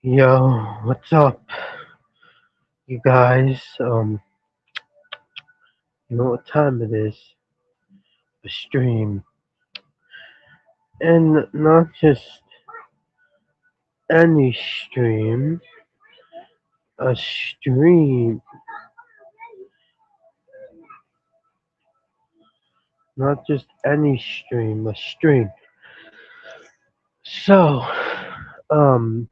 Yo, what's up, you guys? You know what time it is? A stream, and not just any stream. A stream, not just any stream. A stream. So, um,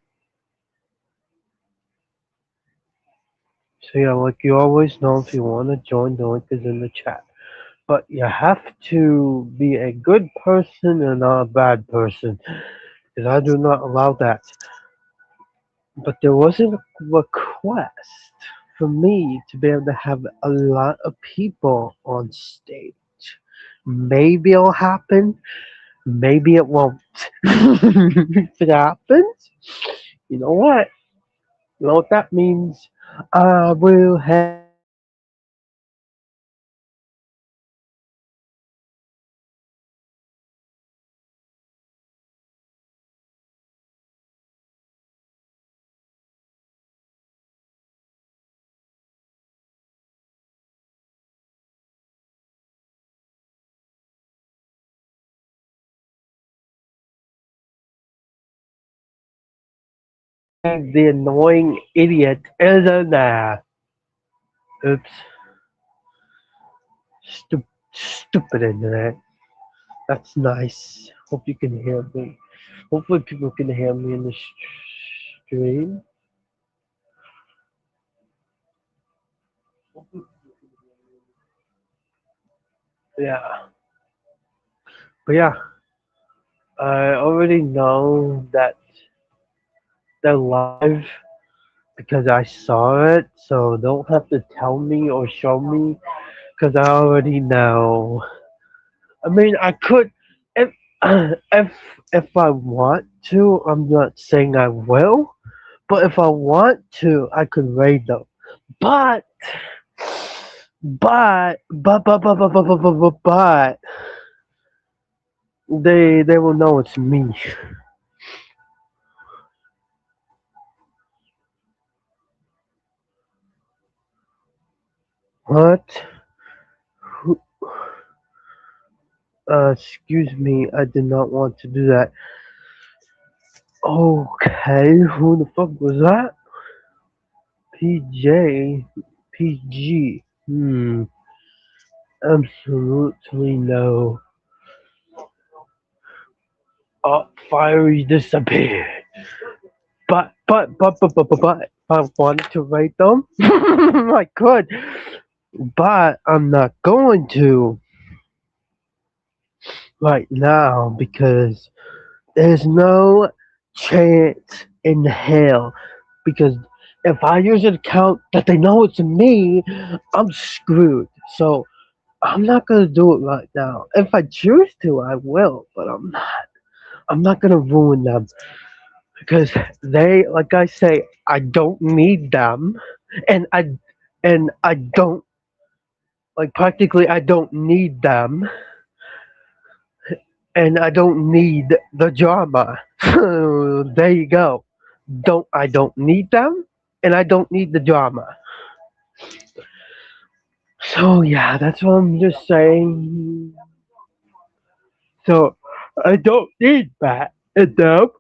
so yeah, like you always know, if you want to join, the link is in the chat. But you have to be a good person and not a bad person, because I do not allow that. But there was a request for me to be able to have a lot of people on stage. Maybe it'll happen, maybe it won't. If it happens, you know what? You know what that means? I will have the annoying idiot isn't there. Oops. Stupid internet. That's nice. Hope you can hear me. Hopefully people can hear me in the stream. Yeah. But yeah, I already know that they're live because I saw it, so don't have to tell me or show me because I already know. I mean, I could if if if I want to. I'm not saying I will, but if I want to, I could raid them. But but they will know it's me. What? Who- excuse me, I did not want to do that. Okay, who the fuck was that? PJ, PG. Absolutely no. Oh, fiery disappeared. But, I wanted to rate them. I could, but I'm not going to right now because there's no chance in hell. Because if I use an account that they know it's me, I'm screwed. So I'm not gonna do it right now. If I choose to, I will, but I'm not. I'm not gonna ruin them because they, like I say, I don't need them, and I don't like practically I don't need them, and I don't need the drama. There you go. I don't need them, and I don't need the drama. So yeah, that's what I'm just saying. So I don't need that and them.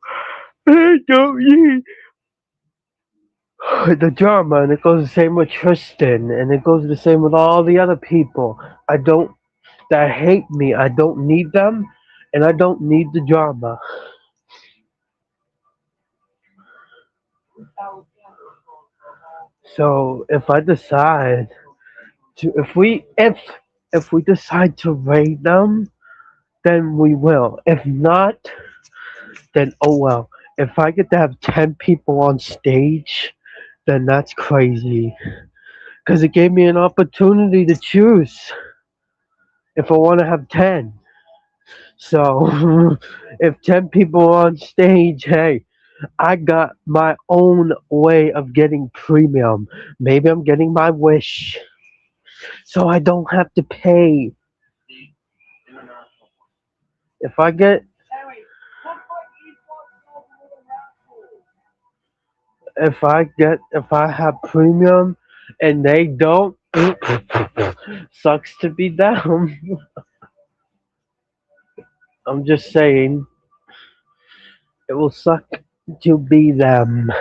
I don't need the drama, and it goes the same with Tristan, and it goes the same with all the other people. I don't that hate me. I don't need them, and I don't need the drama. So if we decide to raid them, then we will. If not, then oh well. If I get to have 10 people on stage, then that's crazy. Because it gave me an opportunity to choose if I want to have 10. So if 10 people are on stage, hey, I got my own way of getting premium. Maybe I'm getting my wish. So I don't have to pay. If I get if I have premium and they don't, sucks to be them. I'm just saying, it will suck to be them.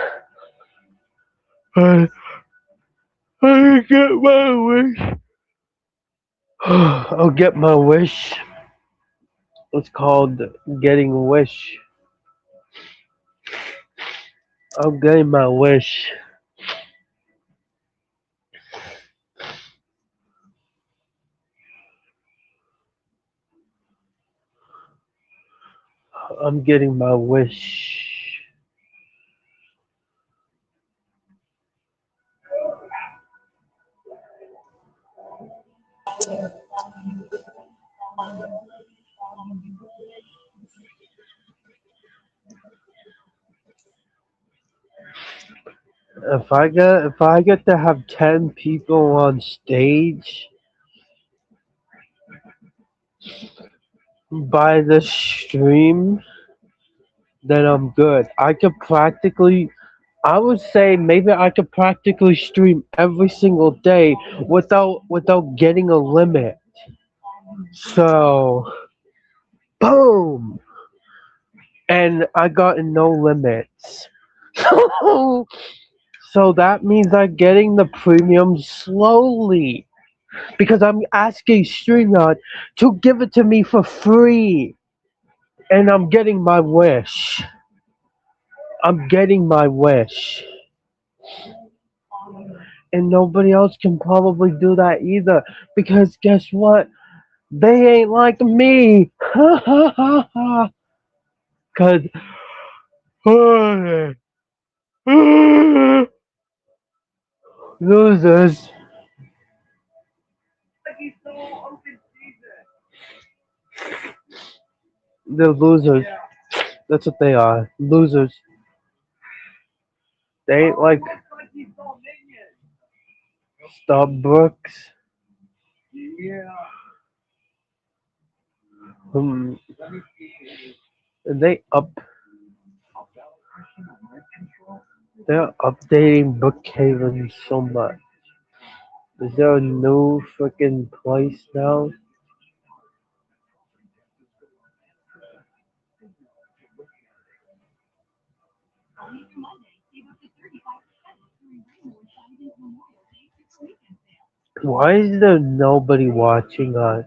I, I get my wish. I'll get my wish. It's called getting a wish. I'm getting my wish. I'm getting my wish. If I get to have 10 people on stage by the stream, then I'm good. I would say maybe I could practically stream every single day without getting a limit. So boom, and I got no limits. So that means I'm getting the premium slowly because I'm asking StreamYard to give it to me for free, and I'm getting my wish. I'm getting my wish. And nobody else can probably do that either because guess what? They ain't like me. Ha ha ha ha. Cause losers, they're losers. That's what they are. Losers. They ain't like Starbucks. Um, they up. They're updating Brookhaven so much. Is there a new freaking place now? Why is there nobody watching us?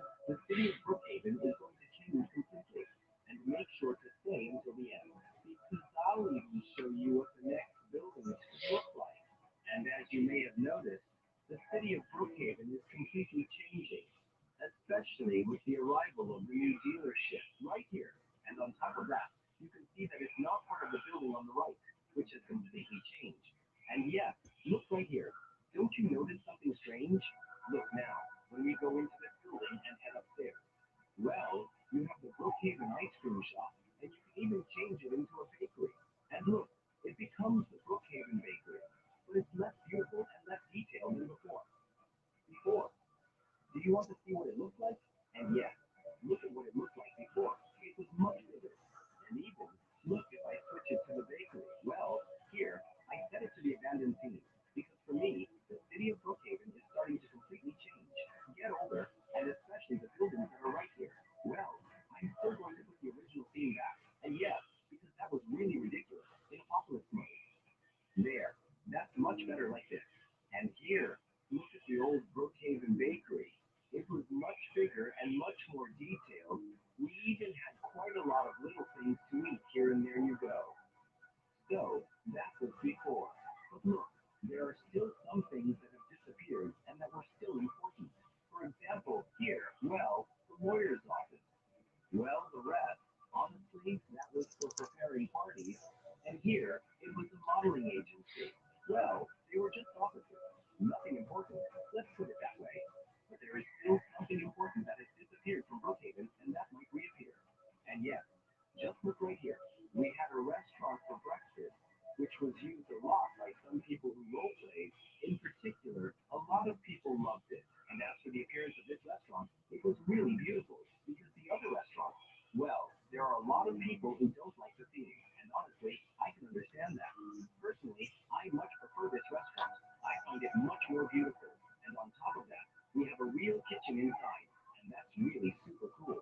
find it much more beautiful. And on top of that, we have a real kitchen inside, and that's really super cool.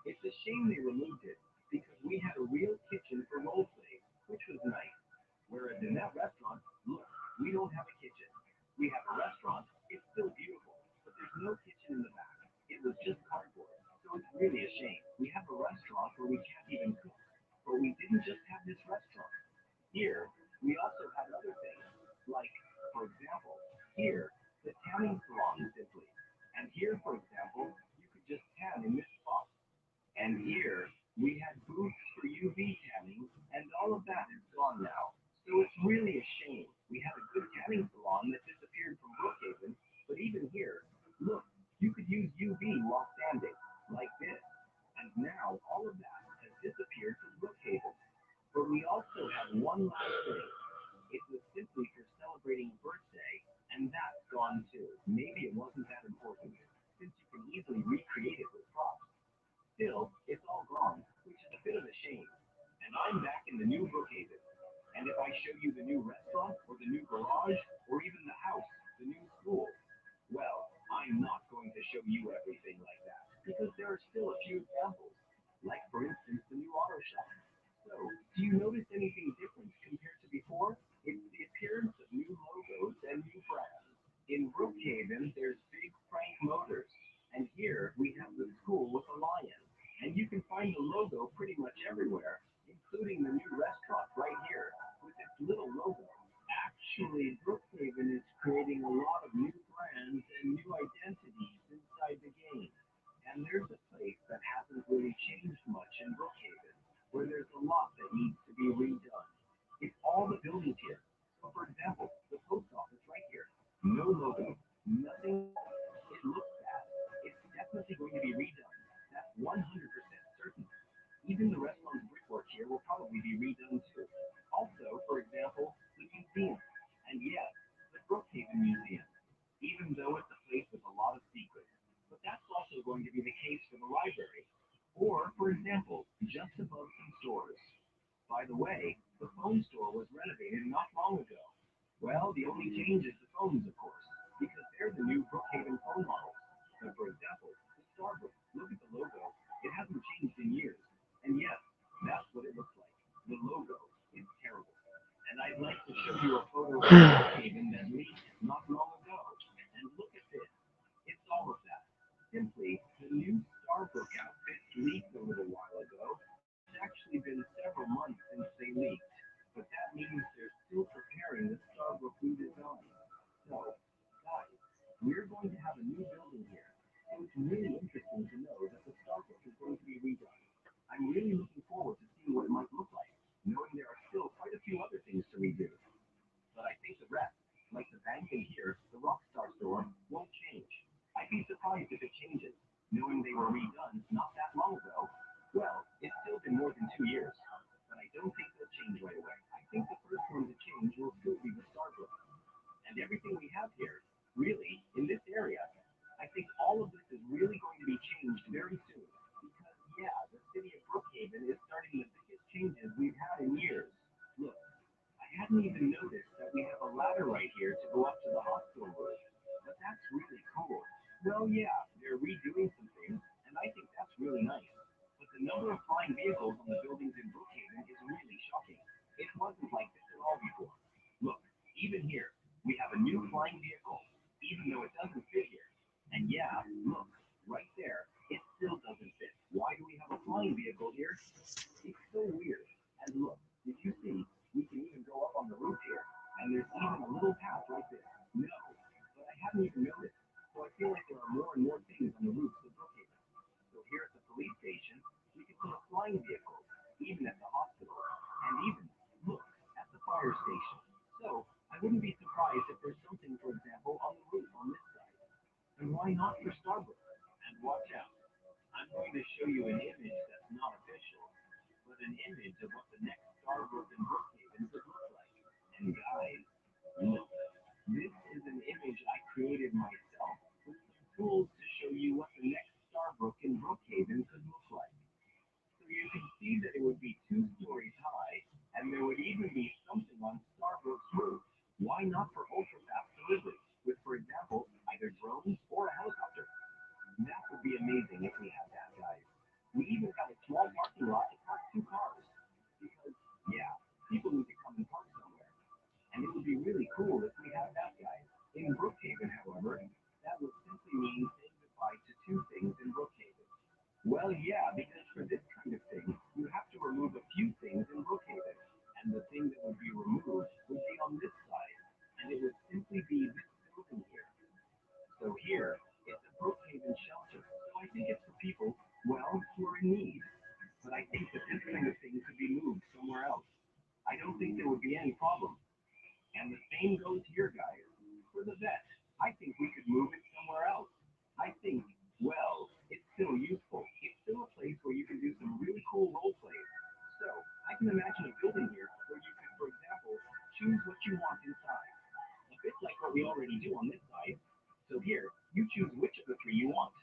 It's a shame they removed it because we had a real kitchen for role play, which was nice. Whereas in that restaurant, look, we don't have a kitchen. We have a restaurant, it's still beautiful, but there's no kitchen in the back. It was just cardboard. So it's really a shame. We have a restaurant where we can't even cook. But we didn't just have this restaurant. Here, we also had other things, like, for example, here, the tanning salon simply. And here, for example, you could just tan in this spot. And here, we had booths for UV tanning, and all of that is gone now. So it's really a shame. We had a good tanning salon that disappeared from Brookhaven, but even here, look, you could use UV while standing, like this. And now all of that has disappeared from Brookhaven. But we also had one last thing. It was simply for celebrating a birthday, and that's gone too. Maybe it wasn't that important, since you can easily recreate it with props. Still, it's all gone, which is a bit of a shame. And I'm back in the new Brookhaven. And if I show you the new restaurant, or the new garage, or even the house, the new school, well, I'm not going to show you everything like that, because there are still a few examples. Like, for instance, the new auto shop. So, do you notice anything different compared to before? It's the appearance of new logos and new brands. In Brookhaven, there's Big Frank Motors, and here we have the school with a lion. And you can find the logo pretty much everywhere, including the new restaurant right here with its little logo. Actually, Brookhaven is creating a lot of new brands and new identities inside the game. And there's a place that hasn't really changed much in Brookhaven, where there's a lot that needs to be redone. It's all the buildings here. So, for example, the post office right here. No logo, nothing at all. It looks bad. It's definitely going to be redone. That's 100% certain. Even the restaurant's brickwork here will probably be redone too. Also, for example, the museum. And yes, the Brookhaven Museum, even though it's a place with a lot of secrets. But that's also going to be the case for the library. Or, for example, just above some stores. By the way, the phone store was renovated not long ago. Well, the only change is the phones, of course, because they're the new Brookhaven phone models. So, for example, the Starbook, look at the logo. It hasn't changed in years. And yes, that's what it looks like. The logo is terrible. And I'd like to show you a photo of Brookhaven that leaked not long ago. And look at this. It's all of that. Simply, the new Starbrook outfit leaked a little while ago, but it's actually been several months since they leaked. But that means they're still preparing the Starbrook redesign. So, guys, we're going to have a new building here. So it's really interesting to know that the Starbrook is going to be redone. I'm really looking forward to seeing what it might look like, knowing there are still quite a few other things to redo. But I think the rest, like the bank in here, the Rockstar store, won't change. I'd be surprised if it changes, knowing they were redone not that long ago. Well, it's still been more than 2 years, but I don't think they'll change right away. I think the first one to change will still be the Starbrook. And everything we have here, really, in this area, I think all of this is really going to be changed very soon. Because, yeah, the city of Brookhaven is starting the biggest changes we've had in years. Look, I hadn't even noticed that we have a ladder right here to go up to the hospital roof. But that's really cool. Well, yeah, they're redoing some things, and I think that's really nice. But the number of flying vehicles on the buildings in Brookhaven is really shocking. It wasn't like this at all before. Look, even here, we have a new flying vehicle, even though it doesn't fit here. And yeah, look, right there, it still doesn't fit. Why do we have a flying vehicle here? It's so weird. And look, did you see? We can even go up on the roof here. And there's even a little path like this. No, but I haven't even noticed. So I feel like there are more and more things on the roofs of Brookhaven. So here at the police station, we can put a flying vehicle, even at the hospital, and even, look, at the fire station. So I wouldn't be surprised if there's something, for example, on the roof on this side. And why not for Starbucks? And watch out. I'm going to show you an image that's not official, but an image of what the next Starbucks in Brookhaven could look like. And guys, look, this is an image I created myself with some tools to show you what the next Starbucks in Brookhaven could look like. So you can see that it would be 2 stories high, and there would even be something on Starbucks' roof. Why not for ultra fast delivery? In Brookhaven, however, that would simply mean saying goodbye to two things in Brookhaven. Well, yeah, because for this kind of thing, you have to remove a few things in Brookhaven. And the thing that would be removed would be on this side, and it would simply be this building here. So here, it's a Brookhaven shelter. So I think it's for people, well, who are in need. But I think that this kind of thing could be moved somewhere else. I don't think there would be any problem. And the same goes here, guys. For the vet, I think we could move it somewhere else. I think, well, it's still useful. It's still a place where you can do some really cool role plays. So I can imagine a building here where you could, for example, choose what you want inside. A bit like what we already do on this side. So here, you choose which of the three you want.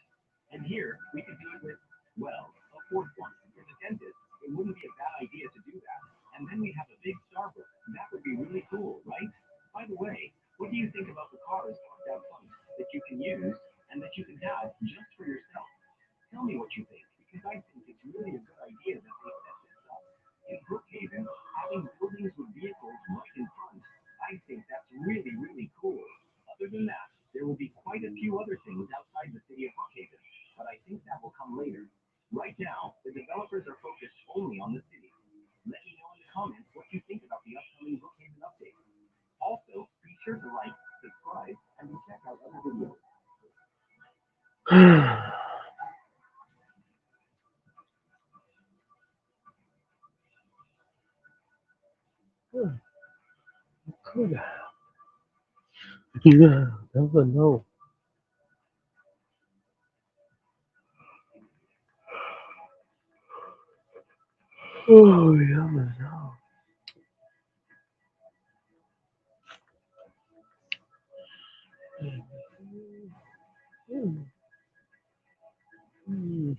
And here, we could do it with, well, a fourth one. For the dentist, it wouldn't be a bad idea to do that. And then we'd have a big Starbucks. That would be really cool, right? By the way, what do you think about the cars parked out front that you can use and that you can have just for yourself? Tell me what you think, because I think it's really a good idea that they set this up. In Brookhaven, having buildings with vehicles right in front, I think that's really, really cool. Other than that, there will be quite a few other things outside the city of Brookhaven, but I think that will come later. Right now, the developers are focused only on the city. Let me know in the comments what you think about the upcoming Brookhaven update. Also, be sure to like, subscribe, and check out other videos. Could have. Yeah, never know. Oh, yeah, man. Mm, mm,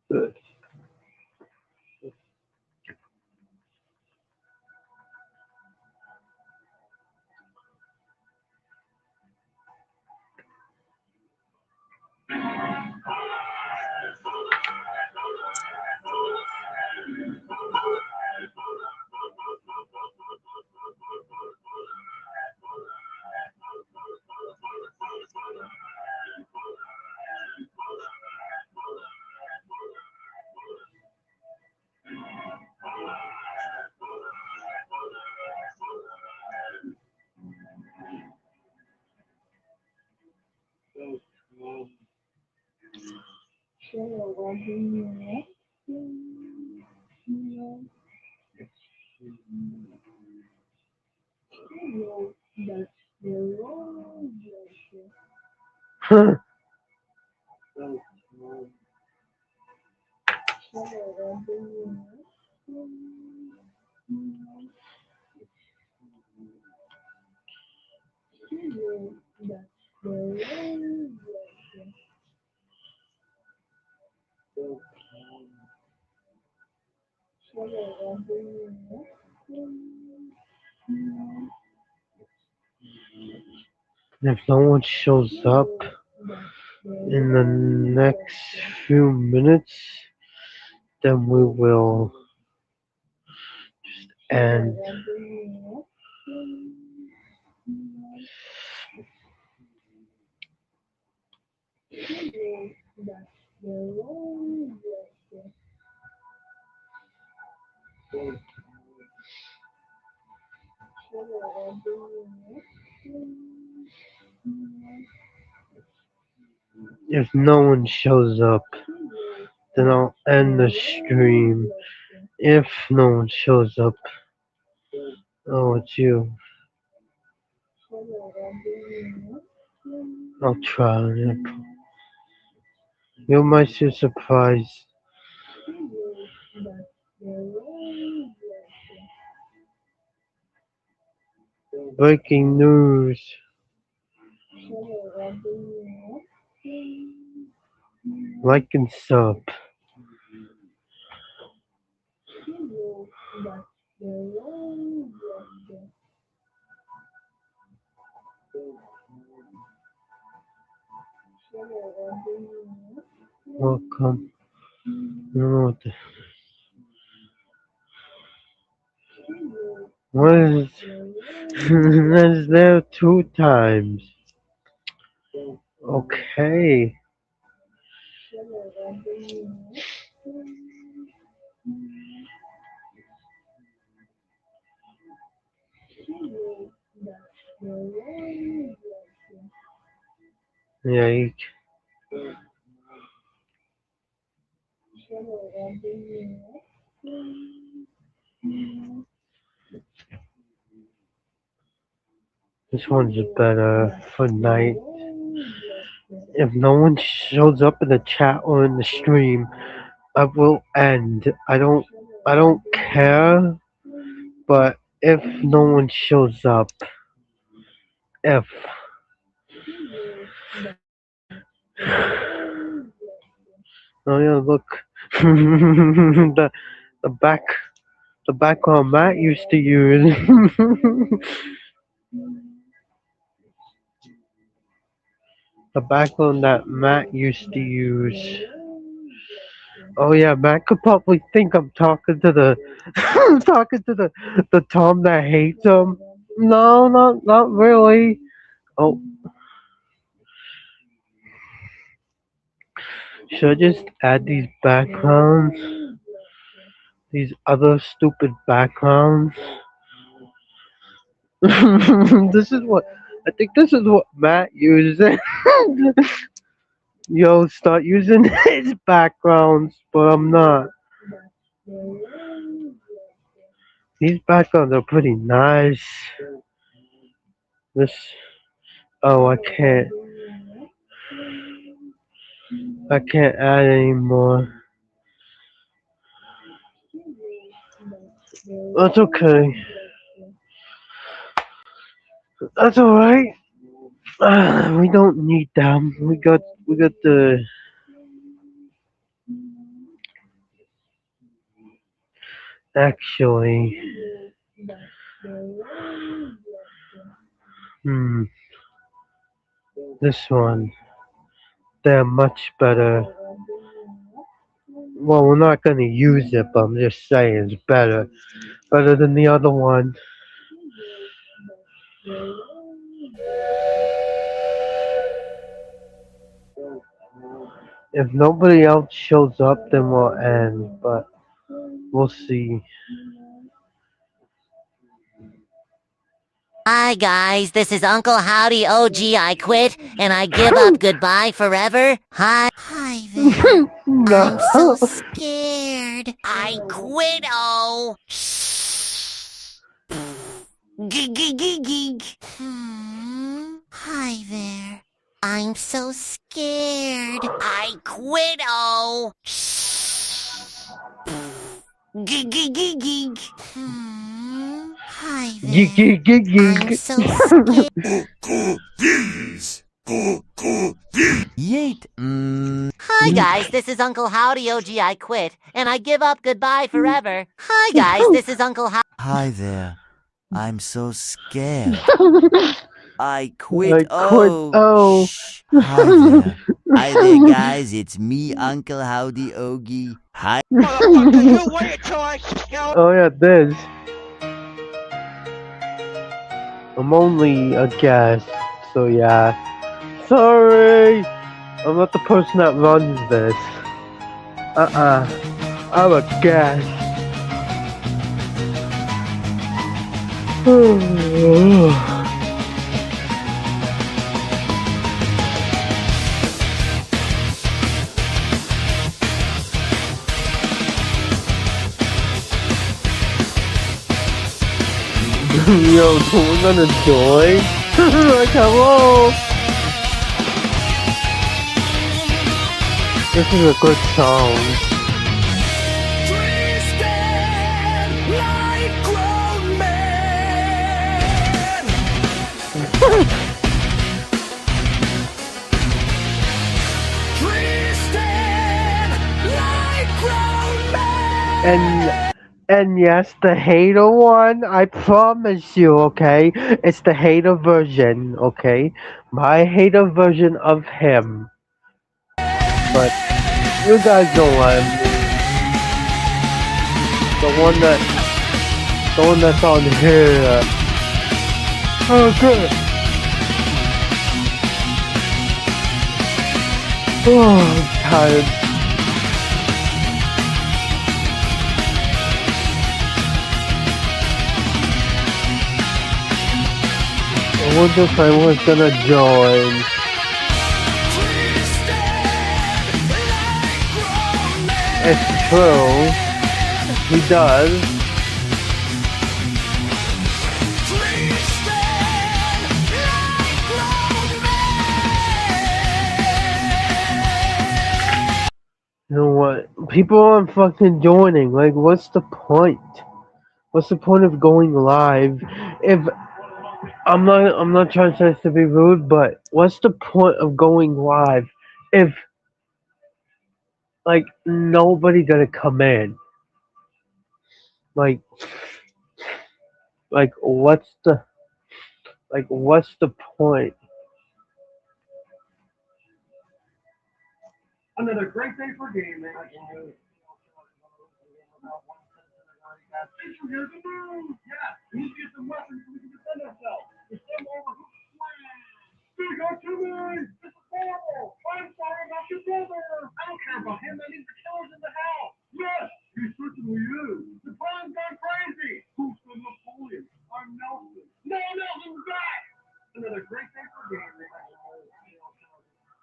good. If no one shows up in the next few minutes, then we will end. If no one shows up, then I'll end the stream. If no one shows up, oh, it's you. I'll try it. You might be surprised. Breaking news. Like and sub. Welcome. I don't know what is that's there two times. Okay. Yeah, this one's better for night. If no one shows up in the chat or in the stream, I will end. I don't care, but if no one shows up, if oh yeah, look, the back the background Matt used to use, the background that Matt used to use. Oh yeah, Matt could probably think I'm talking to the talking to the Tom that hates him. No, not really. Oh, should I just add these backgrounds? These other stupid backgrounds? This is what I think this is what Matt uses. Yo, start using his backgrounds, but I'm not. These backgrounds are pretty nice. This oh I can't add anymore. That's okay. That's alright. We don't need them. We got the actually hmm this one. They're much better. Well, we're not gonna use it, but I'm just saying it's better. Better than the other one. If nobody else shows up, then we'll end. But we'll see. Hi guys, this is Uncle Howdy OG. I quit and I give up goodbye forever. Hi there. I'm so No. scared. I quit. Oh. Shh. Gig. Hi there. I'm so scared. I quit. Oh. Shh. Gig. Hi Geek, there. geek, geek, I'm geek. so scared. Yeet. Hi guys, this is Uncle Howdy OG. I quit and I give up goodbye forever. Hi guys, this is Uncle Howdy. Hi there. I'm so scared. I quit. I quit. Oh, Oh. shh. Hi there. Hi there, guys. It's me, Uncle Howdy Ogie. Hi. Motherfucker, you wait till I kill. Oh yeah, this. I'm only a guest, so yeah. Sorry, I'm not the person that runs this. I'm a guest. Yo, we're gonna join? Like, hello! This is a good song. And yes, the hater one, I promise you, okay? It's the hater version, okay? My hater version of him. But You guys know what I mean. The one that, the one that's on here. Oh, good. Oh, I'm tired. I wonder if I was gonna join. It's true. He does. You know what? People aren't fucking joining. Like, what's the point? What's the point of going live if I'm not trying to say this to be rude, but what's the point of going live if like nobody gonna come in? Like like what's the point? Another great day for gaming. Here's the news. Yeah, we need to get some weapons so we can defend ourselves. There's some over who Big activity! This is horrible! I'm sorry about your brother! I don't care about him, that means the killer's in the house! Yes, he certainly is! The plan's gone crazy! Who's the Napoleon? I'm Nelson! No, Nelson's back! Another great day for gaming.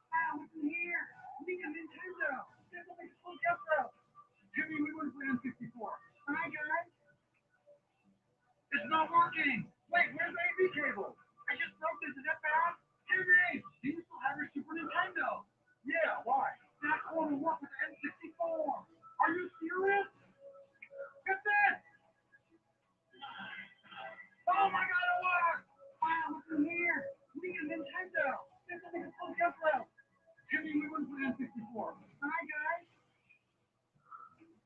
Wow, what's in here? We need a Nintendo! There's something to look up though! Jimmy, we went for N64. Hi, guys! It's not working! Wait, where's the AV cable? I just broke this, is that bad? Jimmy! Do you still have your Super Nintendo? Yeah, why? That cord will work with the N64! Are you serious? Get this! Oh my god, it worked! Wow, what's in here? We need a Nintendo! There's something to plug up though! Jimmy, we went for N64. Hi, guys!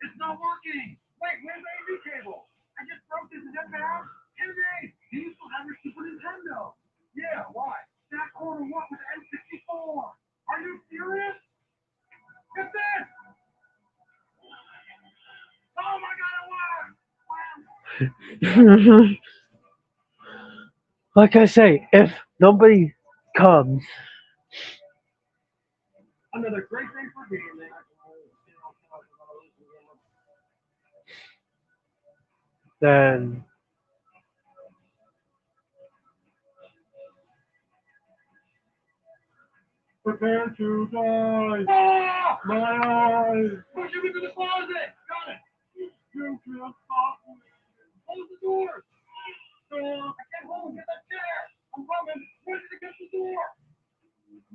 It's not working! Wait, where's the AV cable? I just broke this, is that bad? Jimmy! Do you still have your Super Nintendo? Yeah, why? That cord will work with the N64! Are you serious? Get this! Oh my god, it worked! Wow! Like I say, if nobody comes, Another great day for gaming. then Prepare to die! Ah! My eyes! Push him into the closet! Got it! You can't stop me! Close the door! I can't hold him! Get that chair! I'm coming! Push it against the door!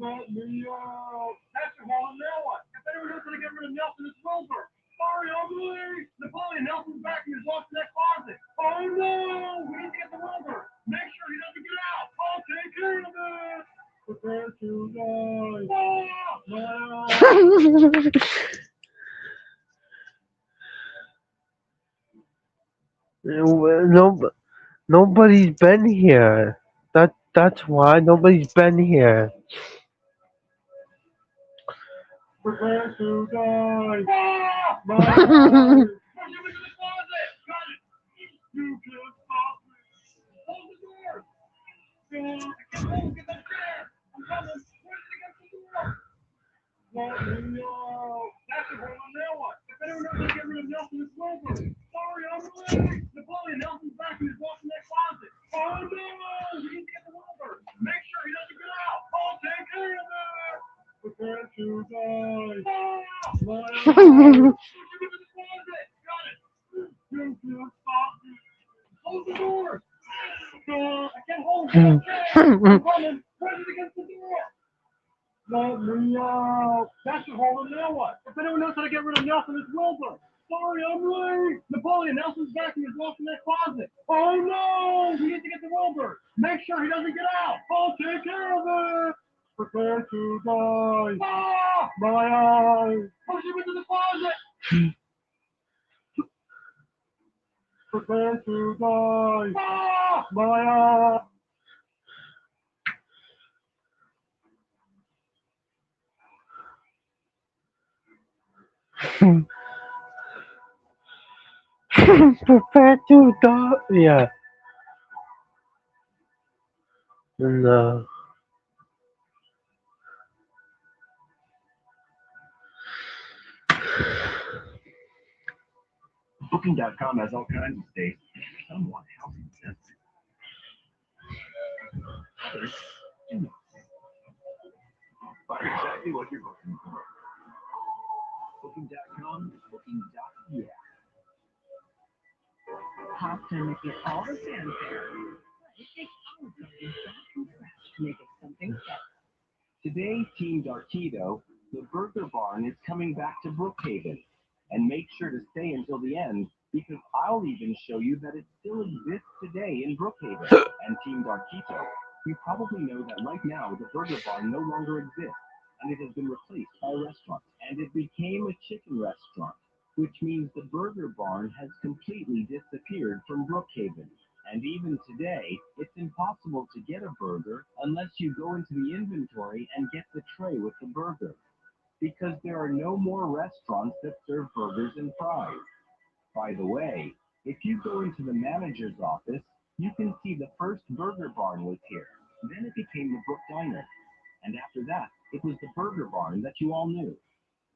Let me out! That's your hole, now what? If anyone knows how to get rid of Nelson, it's Wilbur! Sorry, ugly! Napoleon Nelson's back and he's locked in that closet! Oh no! We need to get the Wilbur! Make sure he doesn't get out! I'll take care of it! Prepare to die! Ah! My no, nobody's been here. That's why nobody's been here. Prepare to die! Ah! My eyes! Push him into the closet! Got it! You can't stop me! Close the door! I can't hold him! Get that chair! I'm coming! Push it against the door! Let me out! That's the one now what? If anyone knows how to get rid of Nelson, it's Wilbur! Sorry, I'm late! Napoleon Nelson's back and he's locked in that closet! Oh no! We need to get the Wilbur! Make sure he doesn't get out! I'll take care of it! Prepare to die! Ah! My eyes! Push him into the closet! Got it! You can't stop me! Close the door! I can't hold him! Get that chair! I'm coming! Push it against the door! Let me out! That's your hole, now what? If anyone knows how to get rid of Nelson, it's Wilbur! Sorry, I'm late! Napoleon Nelson's back and he's locked in that closet! Oh no! We need to get the Wilbur! Make sure he doesn't get out! I'll take care of it! Prepare to die! Ah! My eyes! Push him into the closet! Prepare to die! Ah! My eyes! Prepare to die. Yeah. And Booking.com has all kinds of stays. Some want housing sensitive. Others do not. Find exactly what you're looking for. Booking.com, Booking.yeah. Pop time to get all the fanfare. But it takes hours something back from scratch to make it something special. Today, Team Darkido, the Burger Barn is coming back to Brookhaven. And make sure to stay until the end because I'll even show you that it still exists today in Brookhaven. And Team Darkito, you probably know that right now the Burger Barn no longer exists and it has been replaced by a restaurant. And it became a chicken restaurant, which means the Burger Barn has completely disappeared from Brookhaven. And even today, it's impossible to get a burger unless you go into the inventory and get the tray with the burger. Because there are no more restaurants that serve burgers and fries. By the way, if you go into the manager's office, you can see the first Burger Barn was here. Then it became the Brook Diner. And after that, it was the Burger Barn that you all knew.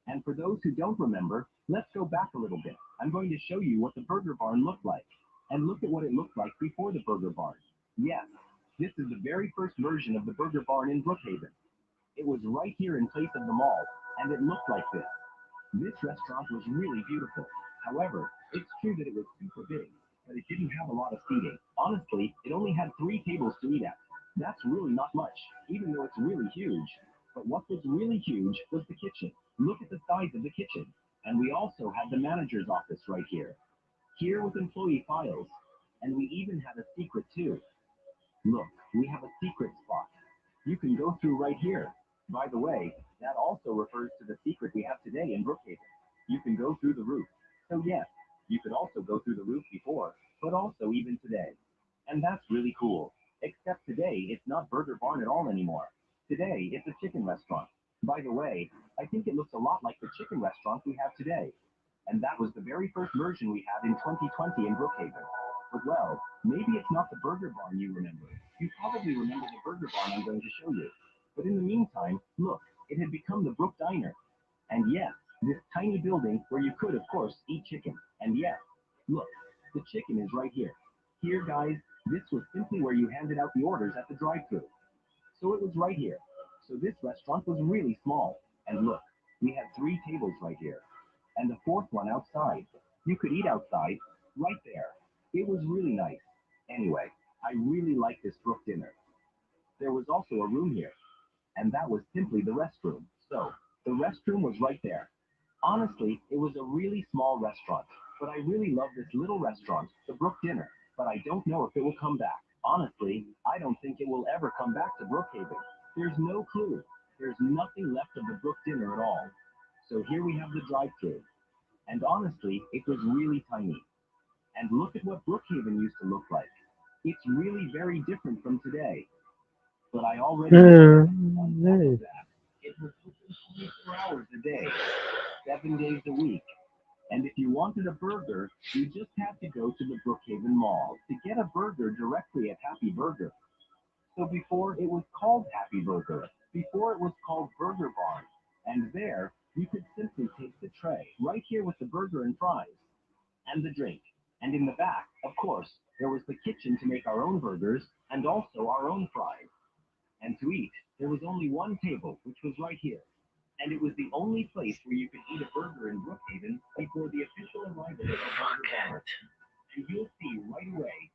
And for those who don't remember, let's go back a little bit. I'm going to show you what the Burger Barn looked like. And look at what it looked like before the Burger Barn. Yes, this is the very first version of the Burger Barn in Brookhaven. It was right here in place of the mall, and it looked like this. This restaurant was really beautiful. However, it's true that it was super big, but it didn't have a lot of seating. Honestly, it only had 3 tables to eat at. That's really not much, even though it's really huge. But what was really huge was the kitchen. Look at the size of the kitchen. And we also had the manager's office right here. Here with employee files. And we even had a secret too. Look, we have a secret spot. You can go through right here. By the way, that also refers to the secret we have today in Brookhaven. You can go through the roof. So yes, you could also go through the roof before, but also even today. And that's really cool. Except today, it's not Burger Barn at all anymore. Today, it's a chicken restaurant. By the way, I think it looks a lot like the chicken restaurant we have today. And that was the very first version we had in 2020 in Brookhaven. But well, maybe it's not the Burger Barn you remember. You probably remember the Burger Barn I'm going to show you. But in the meantime, look, it had become the Brook Diner. And yes, this tiny building where you could, of course, eat chicken. And yes, look, the chicken is right here. Here, guys, this was simply where you handed out the orders at the drive-thru. So it was right here. So this restaurant was really small. And look, we had 3 tables right here. And the fourth one outside. You could eat outside, right there. It was really nice. Anyway, I really like this Brook dinner. There was also a room here, and that was simply the restroom. So, the restroom was right there. Honestly, it was a really small restaurant, but I really love this little restaurant, the Brook Dinner, but I don't know if it will come back. Honestly, I don't think it will ever come back to Brookhaven. There's no clue. There's nothing left of the Brook Dinner at all. So here we have the drive-thru. And honestly, it was really tiny. And look at what Brookhaven used to look like. It's really very different from today. But I already mentioned that on top of that, it was open 24 hours a day, 7 days a week. And if you wanted a burger, you just had to go to the Brookhaven Mall to get a burger directly at Happy Burger. So before it was called Happy Burger, before it was called Burger Barn, and there you could simply take the tray right here with the burger and fries and the drink. And in the back, of course, there was the kitchen to make our own burgers and also our own fries. And to eat, there was only one table, which was right here. And it was the only place where you could eat a burger in Brookhaven before the official arrival of the Burger Barn. And you'll see right away